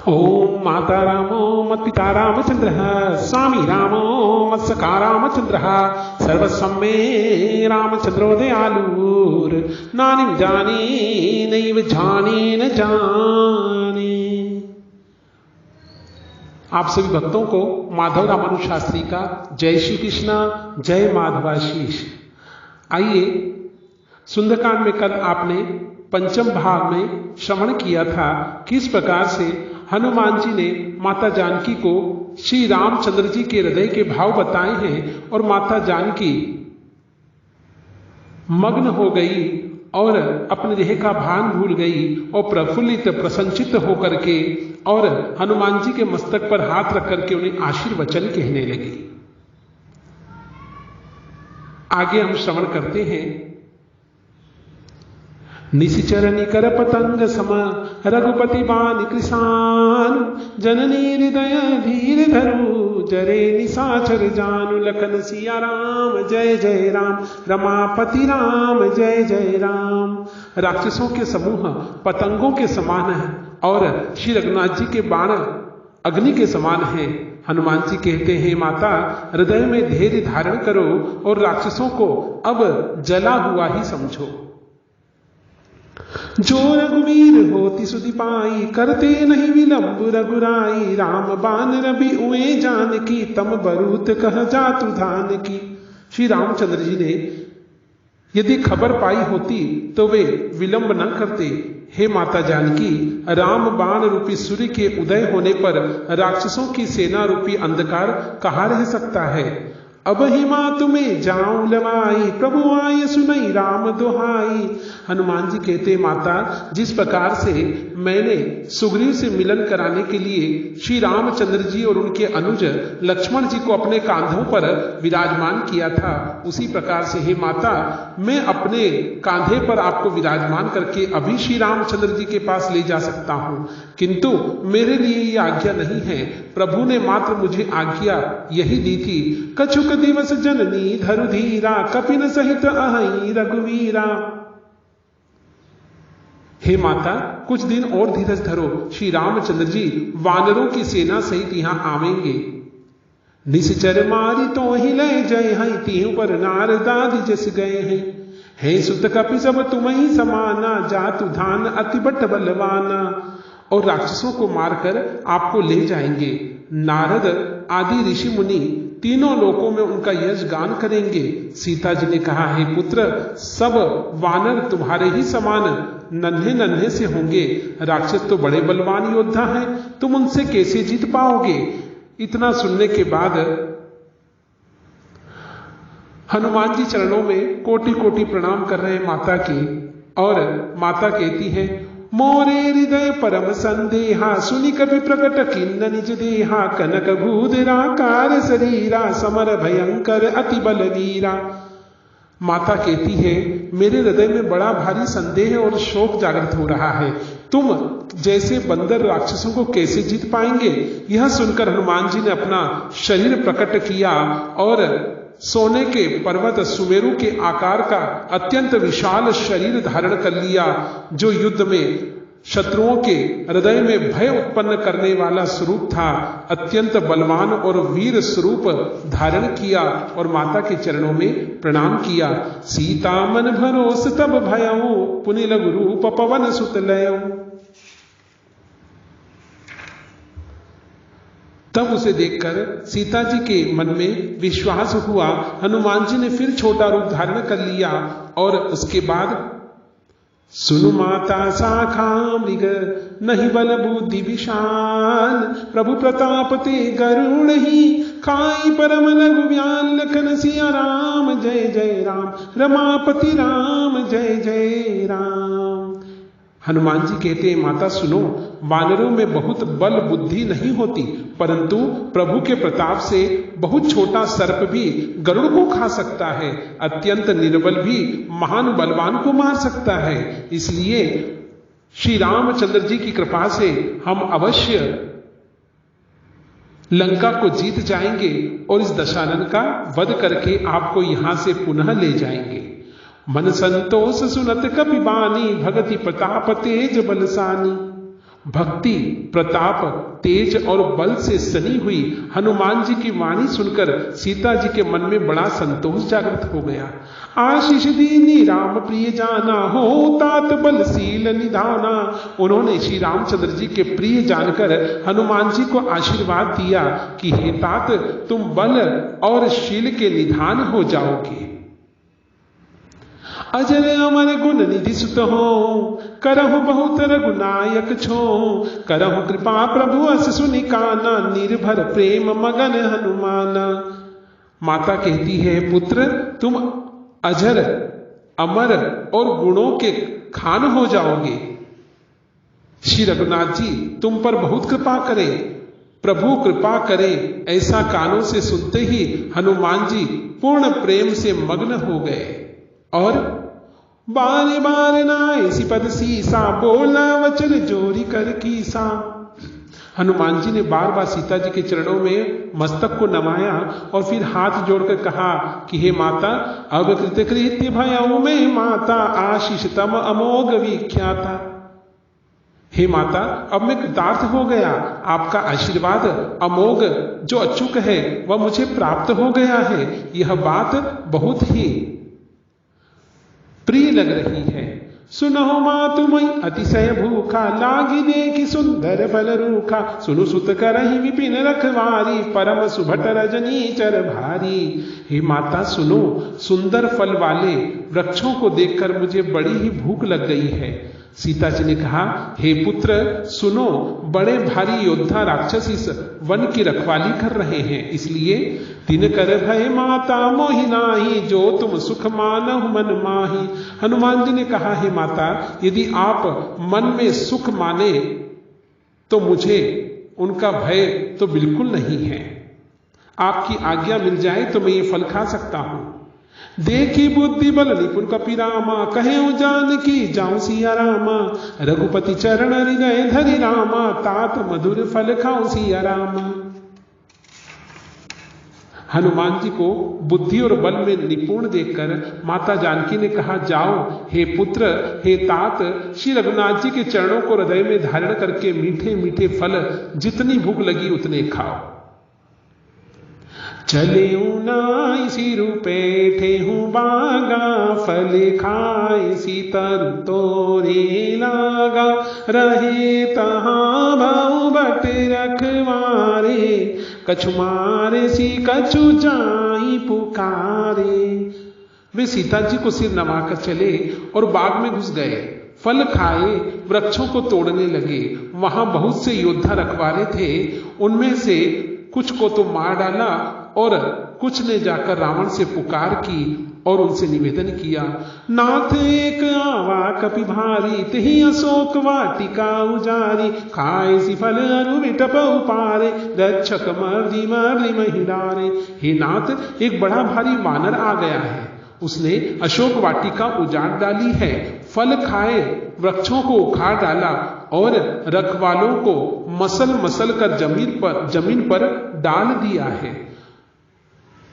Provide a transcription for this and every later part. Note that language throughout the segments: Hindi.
ओम माता रामो मत्पिता रामचंद्र स्वामी रामो मत्सखा रामचंद्र सर्वस्वं मे रामचंद्रो दयालुर नानिं जाने नैव जाने न जाने। आप सभी भक्तों को माधव रामानुज शास्त्री का जय श्री कृष्णा, जय माधवाशीष। आइए, सुंदरकांड में कल आपने पंचम भाग में श्रवण किया था किस प्रकार से हनुमान जी ने माता जानकी को श्री रामचंद्र जी के हृदय के भाव बताए हैं और माता जानकी मग्न हो गई और अपने देह का भान भूल गई और प्रफुल्लित प्रसन्नचित्त होकर के और हनुमान जी के मस्तक पर हाथ रख करके उन्हें आशीर्वचन कहने लगी। आगे हम श्रवण करते हैं। निशिचर निकर पतंग सम रघुपति बान कृसान जननी हृदय धीर धरु जरे निशाचर जानु लखन सिया राम जय जय राम रमापति राम जय जय राम। राक्षसों के समूह पतंगों के समान है और श्री रघुनाथ जी के बाण अग्नि के समान है। हनुमान जी कहते हैं, माता हृदय में धैर्य धारण करो और राक्षसों को अब जला हुआ ही समझो। जो रघुवीर होती सुधि पाई करते नहीं विलंब रघुराई राम बान रवि उए जान की तम बरूत कह जातु धान की। श्री रामचंद्र जी ने यदि खबर पाई होती तो वे विलंब न करते। हे माता जानकी, राम बाण रूपी सूर्य के उदय होने पर राक्षसों की सेना रूपी अंधकार कहाँ रह सकता है। अब ही माँ तुम्हें जाऊं लवाई प्रभु आय सुनई राम दुहाई। हनुमान जी कहते, माता जिस प्रकार से मैंने सुग्रीव से मिलन कराने के लिए श्री रामचंद्र जी और उनके अनुज लक्ष्मण जी को अपने कांधों पर विराजमान किया था, उसी प्रकार से हे माता मैं अपने कांधे पर आपको विराजमान करके अभी श्री रामचंद्र जी के पास ले जा सकता हूं, किंतु मेरे लिए ये आज्ञा नहीं है। प्रभु ने मात्र मुझे आज्ञा यही दी थी, कछुक दिवस जननी धरु धीरा कपिन सहित अहई रघुवीरा। हे माता कुछ दिन और धीरज धरो, श्री रामचंद्र जी वानरों की सेना सहित यहां आवेंगे। निश्चर मारी तो ही ले जय हई तीहु पर नारदादि जस गए हैं। हे सुत कपि सब तुम ही समाना जातु धान अति बट बलवाना। और राक्षसों को मारकर आपको ले जाएंगे। नारद आदि ऋषि मुनि तीनों लोकों में उनका यश गान करेंगे। सीता जी ने कहा, हे पुत्र सब वानर तुम्हारे ही समान नन्हे नन्हे से होंगे, राक्षस तो बड़े बलवान योद्धा हैं, तुम उनसे कैसे जीत पाओगे। इतना सुनने के बाद हनुमान जी चरणों में कोटि कोटि प्रणाम कर रहे माता की, और माता कहती है, मोरे हृदय परम संदेहा सुनि कवि प्रकट किन्न निज देहा कनक भूधराकार शरीरा समर भयंकर अति बलवीरा। माता कहती है, मेरे हृदय में बड़ा भारी संदेह और शोक जागृत हो रहा है, तुम जैसे बंदर राक्षसों को कैसे जीत पाएंगे। यह सुनकर हनुमान जी ने अपना शरीर प्रकट किया और सोने के पर्वत सुमेरु के आकार का अत्यंत विशाल शरीर धारण कर लिया, जो युद्ध में शत्रुओं के हृदय में भय उत्पन्न करने वाला स्वरूप था। अत्यंत बलवान और वीर स्वरूप धारण किया और माता के चरणों में प्रणाम किया। सीता मन भरोस तब भयऊ पुनि लघु रूप पवन सुत लयऊ। तब उसे देखकर सीता जी के मन में विश्वास हुआ। हनुमान जी ने फिर छोटा रूप धारण कर लिया और उसके बाद सुनु माता शाखा मृग नहीं बल बुद्धि विशाल प्रभु प्रताप ते गरुड़ ही खाई परम लघु व्याल लखन सिया राम जय जय राम रमापति राम जय जय राम। हनुमान जी कहते हैं, माता सुनो, वानरों में बहुत बल बुद्धि नहीं होती, परंतु प्रभु के प्रताप से बहुत छोटा सर्प भी गरुड़ को खा सकता है, अत्यंत निर्बल भी महान बलवान को मार सकता है। इसलिए श्री रामचंद्र जी की कृपा से हम अवश्य लंका को जीत जाएंगे और इस दशानन का वध करके आपको यहां से पुनः ले जाएंगे। मन संतोष सुनत कपि बानी भगति प्रताप तेज बलसानी। भक्ति, प्रताप, तेज और बल से सनी हुई हनुमान जी की वाणी सुनकर सीता जी के मन में बड़ा संतोष जागृत हो गया। आशीष दीनी राम प्रिय जाना, हो तात बलशील निधाना। उन्होंने श्री रामचंद्र जी के प्रिय जानकर हनुमान जी को आशीर्वाद दिया कि हे तात, तुम बल और शील के निधान हो जाओगे। अजर अमर गुण निधि सुत हो, करहु बहुत रघुनायक छो। करहु कृपा प्रभु अस सुनि काना, निर्भर प्रेम मगन हनुमाना। माता कहती है, पुत्र तुम अजर अमर और गुणों के खान हो जाओगे। श्री रघुनाथ जी तुम पर बहुत कृपा करें, प्रभु कृपा करें। ऐसा कानों से सुनते ही हनुमान जी पूर्ण प्रेम से मग्न हो गए और बार बार नाय सिपद सीसा, बोला वचन जोरी कर कीसा। हनुमान जी ने बार बार सीता जी के चरणों में मस्तक को नमाया और फिर हाथ जोड़कर कहा कि हे माता, अब कृतकृत्य भयऊ में माता, आशीष तम अमोघ विख्याता। हे माता, अब मैं कृतार्थ हो गया, आपका आशीर्वाद अमोघ जो अचूक है वह मुझे प्राप्त हो गया है। यह बात बहुत ही प्रिय लग रही है। सुनो माँ तुम्हें अतिशय भूखा, लागी देखी सुंदर फल रूखा। सुनु सुत करहि विपिन रखवारी, परम सुभट रजनी चर भारी। हे माता सुनो, सुंदर फल वाले वृक्षों को देखकर मुझे बड़ी ही भूख लग गई है। सीता जी ने कहा, हे पुत्र सुनो, बड़े भारी योद्धा राक्षस इस वन की रखवाली कर रहे हैं, इसलिए तिन कर भय माता मोहि नाही, जो तुम सुख मानहु मन माही। हनुमान जी ने कहा, हे माता, यदि आप मन में सुख माने तो मुझे उनका भय तो बिल्कुल नहीं है। आपकी आज्ञा मिल जाए तो मैं ये फल खा सकता हूं। देखी बुद्धि बल निपुण कपिरामा, कहे जानकी जाऊं सिया रामा। रघुपति चरण हृदय धरि रामा, तात मधुर फल खाऊं सिया रामा। हनुमान जी को बुद्धि और बल में निपुण देखकर माता जानकी ने कहा, जाओ हे पुत्र, हे तात, श्री रघुनाथ जी के चरणों को हृदय में धारण करके मीठे मीठे फल जितनी भूख लगी उतने खाओ। चले ना इसी रूपे ठेहू बागा, फल खाए सी तरु तोरे लागा। रहे तहाँ भाऊ बट रखवारे, कछु मारे सी कछु जाई पुकारे। वे सीता जी को सिर नवाकर चले और बाग में घुस गए। फल खाए, वृक्षों को तोड़ने लगे। वहां बहुत से योद्धा रखवारे थे, उनमें से कुछ को तो मार डाला और कुछ ने जाकर रावण से पुकार की और उनसे निवेदन किया, नाथ एक आवा कपि भारी, तेहि अशोक वाटिका उजारी। खाए सी फल अरु विटप उपारे, रक्षक मर्दी मर्दी महिलारे। हे नाथ, एक बड़ा भारी वानर आ गया है, उसने अशोक वाटिका उजाड़ डाली है, फल खाए, वृक्षों को उखाड़ डाला और रखवालों को मसल मसल कर जमीन पर डाल दिया है।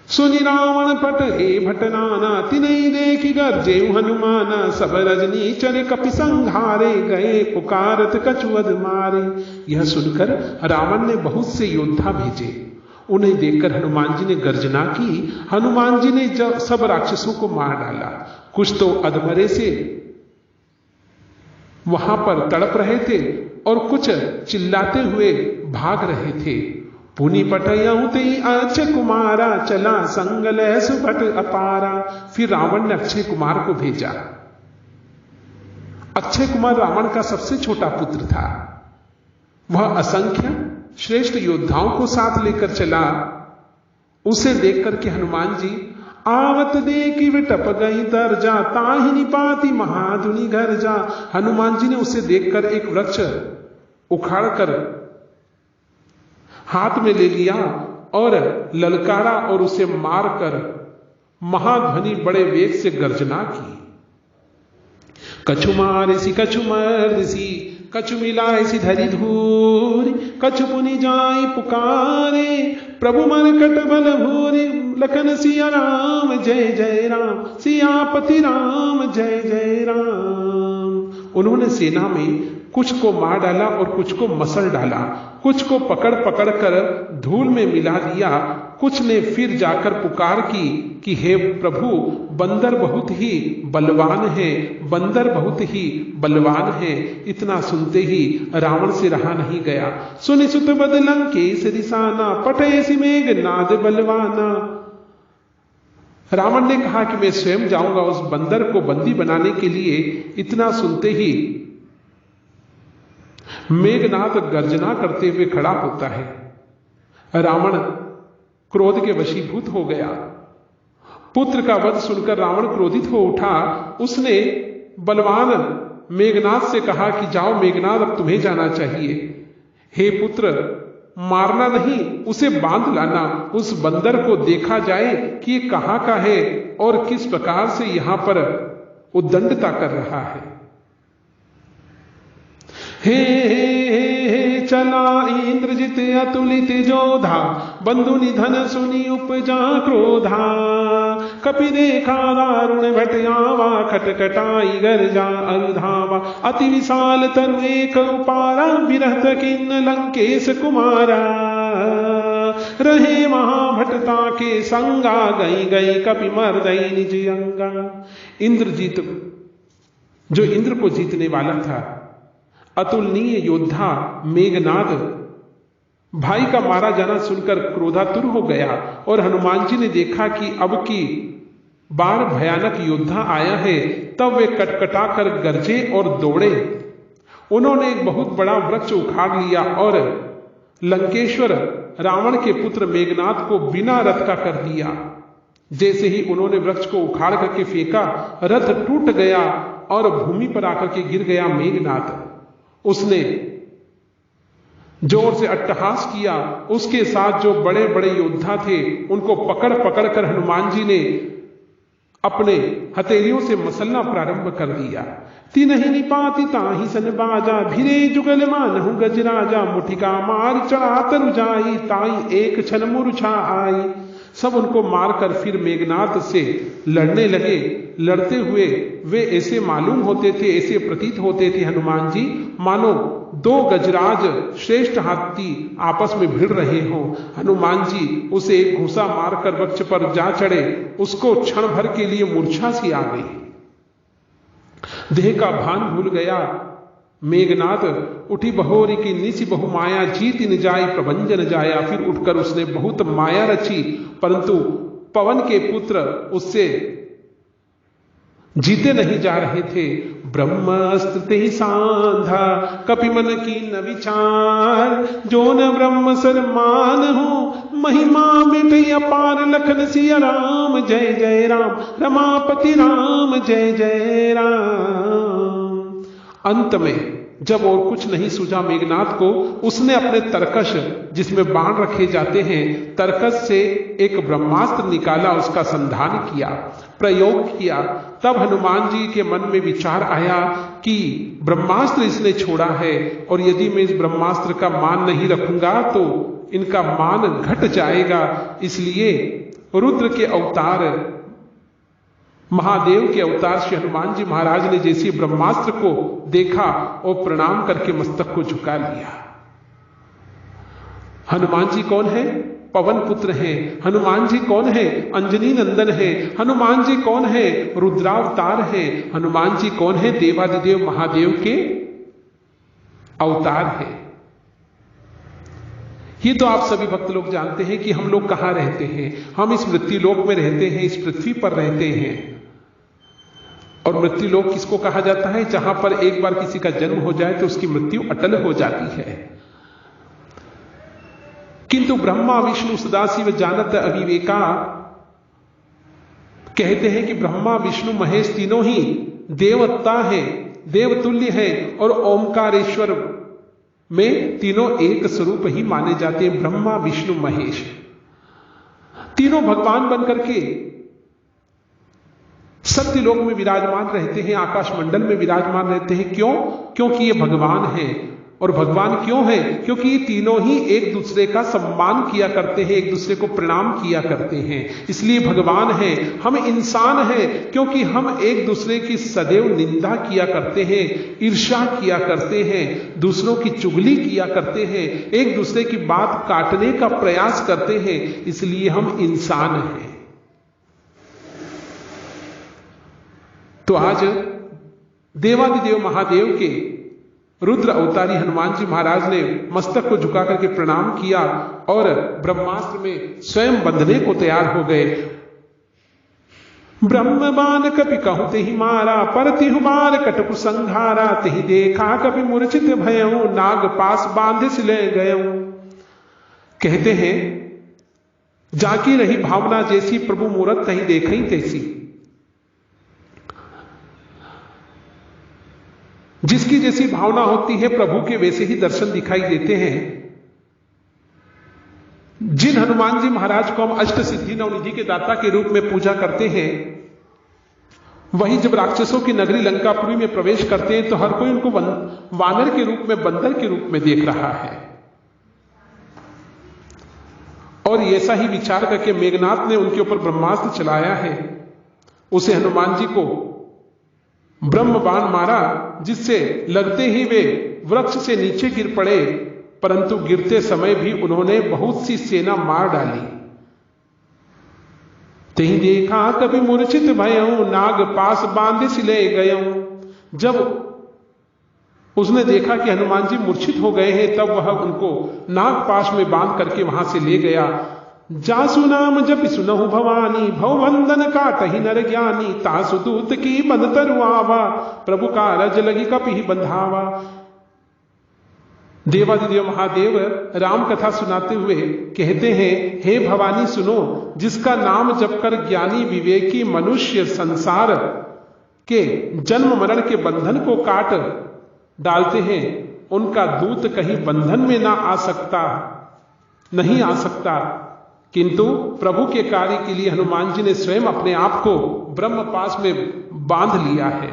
सुनि रावण पट हे भटनाना, तिनहि देखि गर्जे हनुमाना। सब रजनी चरे कपि संघारे, गए पुकारत कछु अध मारे। यह सुनकर रावण ने बहुत से योद्धा भेजे। उन्हें देखकर हनुमान जी ने गर्जना की। हनुमान जी ने सब राक्षसों को मार डाला। कुछ तो अधमरे से वहां पर तड़प रहे थे और कुछ चिल्लाते हुए भाग रहे थे। पुनि पटयऊ ते अक्षय कुमारा, चला संग लय सुपट अपारा। फिर रावण ने अक्षय कुमार को भेजा। अक्षय कुमार रावण का सबसे छोटा पुत्र था। वह असंख्य श्रेष्ठ योद्धाओं को साथ लेकर चला। उसे देखकर के हनुमान जी आवत देखी विटप गई दर्जा, ताहि निपाति महाधुनि घर जा। हनुमान जी ने उसे देखकर एक वृक्ष उखाड़कर हाथ में ले लिया और ललकारा और उसे मारकर महाध्वनि बड़े वेग से गर्जना की। कछु मारिसी कछु मर्दिसी, कछु मिलाइसी धरि धूरि। कछु पुनि जाई पुकारे, प्रभु मरकट बल भूरि। लखन सिया राम जय जय राम, सियापति राम जय जय राम। उन्होंने सेना में कुछ को मार डाला और कुछ को मसल डाला, कुछ को पकड़ पकड़ कर धूल में मिला दिया। कुछ ने फिर जाकर पुकार की कि हे प्रभु, बंदर बहुत ही बलवान है, बंदर बहुत ही बलवान है। इतना सुनते ही रावण से रहा नहीं गया। सुनि सुत बदलं केस रिसाना, पठेसी मेघनाद बलवाना। रावण ने कहा कि मैं स्वयं जाऊंगा उस बंदर को बंदी बनाने के लिए। इतना सुनते ही मेघनाद गर्जना करते हुए खड़ा होता है। रावण क्रोध के वशीभूत हो गया। पुत्र का वध सुनकर रावण क्रोधित हो उठा। उसने बलवान मेघनाद से कहा कि जाओ मेघनाद, अब तुम्हें जाना चाहिए। हे पुत्र, मारना नहीं, उसे बांध लाना। उस बंदर को देखा जाए कि ये कहां का है और किस प्रकार से यहां पर उद्दंडता कर रहा है। हे चला इंद्रजित अतुलित जोधा, बंधु निधन सुनी उपजा क्रोधा। कपि देखा दारुण भटयावा, खटखटाई गर्जा अरुधावा। अति विशाल तरु एक उपारा, विरहत किन्न लंकेश कुमारा। रहे महाभटता के संगा, गई गई कपि मर्दई निज अंगा। इंद्रजीत, जो इंद्र को जीतने वाला था, अतुलनीय योद्धा मेघनाद, भाई का मारा जाना सुनकर क्रोधातुर हो गया। और हनुमान जी ने देखा कि अब की बार भयानक योद्धा आया है, तब वे कटकटा कर गरजे और दौड़े। उन्होंने एक बहुत बड़ा वृक्ष उखाड़ लिया और लंकेश्वर रावण के पुत्र मेघनाद को बिना रथ का कर दिया। जैसे ही उन्होंने वृक्ष को उखाड़ करके फेंका, रथ टूट गया और भूमि पर आकर के गिर गया मेघनाद। उसने जोर से अट्टहास किया। उसके साथ जो बड़े बड़े योद्धा थे, उनको पकड़ पकड़ कर हनुमान जी ने अपने हथेलियों से मसलना प्रारंभ कर दिया। तिनहि निपाति ताहि सन बाजा, भिरे जुगल मानहु गजराजा। मुठिका मार चढ़ा तरु जाई, ताई एक क्षण मूर्छा आई। सब उनको मारकर फिर मेघनाद से लड़ने लगे। लड़ते हुए वे ऐसे मालूम होते थे, ऐसे प्रतीत होते थे हनुमान जी, मानो दो गजराज श्रेष्ठ हाथी आपस में भिड़ रहे हों। हनुमान जी उसे एक घूंसा मारकर वृक्ष पर जा चढ़े। उसको क्षण भर के लिए मूर्छा सी आ गई, देह का भान भूल गया। मेघनाद उठी बहोरी की निसी बहु माया, जीत न जाय प्रभंजन जाया। फिर उठकर उसने बहुत माया रची, परंतु पवन के पुत्र उससे जीते नहीं जा रहे थे। ब्रह्मस्त्र ते सांधा, कपि मन की न विचार। जो न ब्रह्म सर मान हो, महिमा मिटे अपार। लखन सिया राम जय जय राम, रमापति राम जय जय राम। अंत में जब और कुछ नहीं सूझा मेघनाद को, उसने अपने तरकश, जिसमें बाण रखे जाते हैं, तरकश से एक ब्रह्मास्त्र निकाला, उसका संधान किया, प्रयोग किया। तब हनुमान जी के मन में विचार आया कि ब्रह्मास्त्र इसने छोड़ा है, और यदि मैं इस ब्रह्मास्त्र का मान नहीं रखूंगा तो इनका मान घट जाएगा। इसलिए रुद्र के अवतार, महादेव के अवतार श्री हनुमान जी महाराज ने जैसे ब्रह्मास्त्र को देखा और प्रणाम करके मस्तक को झुका लिया। हनुमान जी कौन है? पवन पुत्र हैं। हनुमान जी कौन है? अंजनी नंदन है। हनुमान जी कौन है? रुद्रावतार है। हनुमान जी कौन है? देवादिदेव महादेव के अवतार है। ये तो आप सभी भक्त लोग जानते हैं कि हम लोग कहां रहते हैं। हम इस मृत्युलोक में रहते हैं, इस पृथ्वी पर रहते हैं। और मृत्युलोक किसको कहा जाता है? जहां पर एक बार किसी का जन्म हो जाए तो उसकी मृत्यु अटल हो जाती है। किंतु ब्रह्मा विष्णु सदाशिव जानत अविवेका, कहते हैं कि ब्रह्मा विष्णु महेश तीनों ही देवता है, देवतुल्य है, और ओमकारेश्वर में तीनों एक स्वरूप ही माने जाते हैं। ब्रह्मा विष्णु महेश तीनों भगवान बनकर के सत्यलोक में विराजमान रहते हैं, आकाश मंडल में विराजमान रहते हैं। क्यों? क्योंकि ये भगवान हैं। और भगवान क्यों है? क्योंकि ये तीनों ही एक दूसरे का सम्मान किया करते हैं, एक दूसरे को प्रणाम किया करते हैं, इसलिए भगवान है। हम इंसान हैं क्योंकि हम एक दूसरे की सदैव निंदा किया करते हैं, ईर्ष्या किया करते हैं, दूसरों की चुगली किया करते हैं, एक दूसरे की बात काटने का प्रयास करते हैं, इसलिए हम इंसान हैं। तो आज देवादिदेव महादेव के रुद्र अवतारी हनुमान जी महाराज ने मस्तक को झुका करके प्रणाम किया और ब्रह्मास्त्र में स्वयं बंधने को तैयार हो गए। ब्रह्म बाण कपि कहु तेहि मारा, परति हुमार कटकु संघारा, तेहि देखा कपि मूर्छित भयउ, नाग पास बांधे सिले गयउ। कहते हैं जाकी रही भावना जैसी, प्रभु मूरत तही देखई तैसी। जिसकी जैसी भावना होती है प्रभु के वैसे ही दर्शन दिखाई देते हैं। जिन हनुमान जी महाराज को हम अष्ट सिद्धि नवनिधि के दाता के रूप में पूजा करते हैं, वही जब राक्षसों की नगरी लंकापुरी में प्रवेश करते हैं तो हर कोई उनको वानर के रूप में, बंदर के रूप में देख रहा है। और ऐसा ही विचार करके मेघनाथ ने उनके ऊपर ब्रह्मास्त्र चलाया है। उसे हनुमान जी को ब्रह्म बाण मारा, जिससे लगते ही वे वृक्ष से नीचे गिर पड़े, परंतु गिरते समय भी उन्होंने बहुत सी सेना मार डाली। तेहि देखा कभी मूर्छित भयउ, नाग पास बांधे सिले गयउ। जब उसने देखा कि हनुमान जी मूर्छित हो गए हैं, तब वह उनको नाग पाश में बांध करके वहां से ले गया। जासु नाम जप सुनहु भवानी, भवबंधन काटहि नर ज्ञानी, तासु दूत की बंध तरुआवा, प्रभु का रज लगी कपि बंधावा। देवादिदेव महादेव राम कथा सुनाते हुए कहते हैं, हे भवानी सुनो, जिसका नाम जपकर ज्ञानी विवेकी मनुष्य संसार के जन्म मरण के बंधन को काट डालते हैं, उनका दूत कहीं बंधन में ना आ सकता, नहीं आ सकता। किंतु प्रभु के कार्य के लिए हनुमान जी ने स्वयं अपने आप को ब्रह्म पास में बांध लिया है।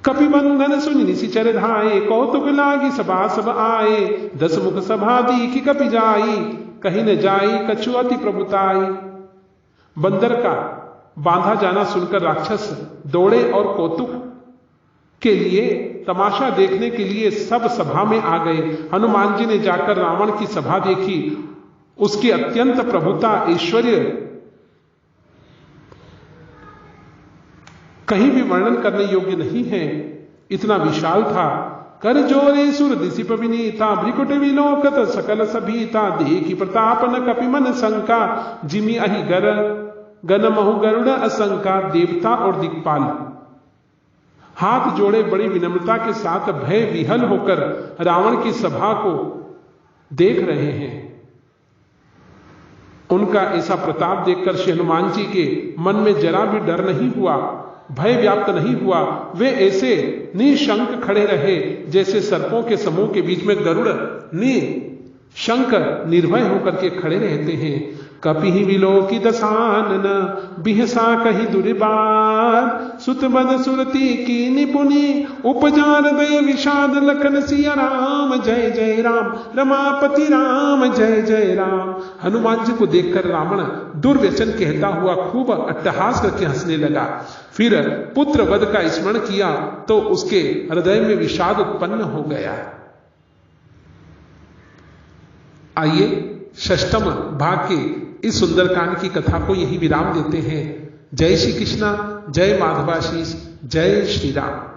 कपि बंधन सुनि निशिचर धाये, कौतुक लागी सभा सब आए, 10 मुख सभा दीखि कपि जाई, कहीं न जाई कछु अति प्रभुताई। बंदर का बांधा जाना सुनकर राक्षस दौड़े और कौतुक के लिए, तमाशा देखने के लिए सब सभा में आ गए। हनुमान जी ने जाकर रावण की सभा देखी, उसकी अत्यंत प्रभुता, ऐश्वर्य कहीं भी वर्णन करने योग्य नहीं है, इतना विशाल था। कर जोरे सुर दिशिप विनीता, भ्रिकुट विलोकत सकल सभीता, देखी प्रताप न कपि मन शंका, जिमि अहि गन महु गरुड़ असंका। देवता और दिक्पाल हाथ जोड़े बड़ी विनम्रता के साथ भय विहल होकर रावण की सभा को देख रहे हैं। उनका ऐसा प्रताप देखकर श्री हनुमान जी के मन में जरा भी डर नहीं हुआ, भय व्याप्त नहीं हुआ। वे ऐसे निशंक खड़े रहे जैसे सर्पों के समूह के बीच में गरुड़ निशंक निर्भय होकर के खड़े रहते हैं। कपिहि विलोकी दसानन, बिहसा कहि दुर्बार, सुत बद सुरती की निपुनी, उपजार दय विषाद लखन सिया राम, जय जय राम, रमापति राम, जय जय राम। हनुमान जी को देखकर रावण दुर्व्यसन कहता हुआ खूब अट्टहास करके हंसने लगा। फिर पुत्र वध का स्मरण किया तो उसके हृदय में विषाद उत्पन्न हो गया। आइए षष्ठम भाग के इस सुंदरकांड की कथा को यही विराम देते हैं। जय श्री कृष्णा, जय माधवाशीष, जय श्री राम।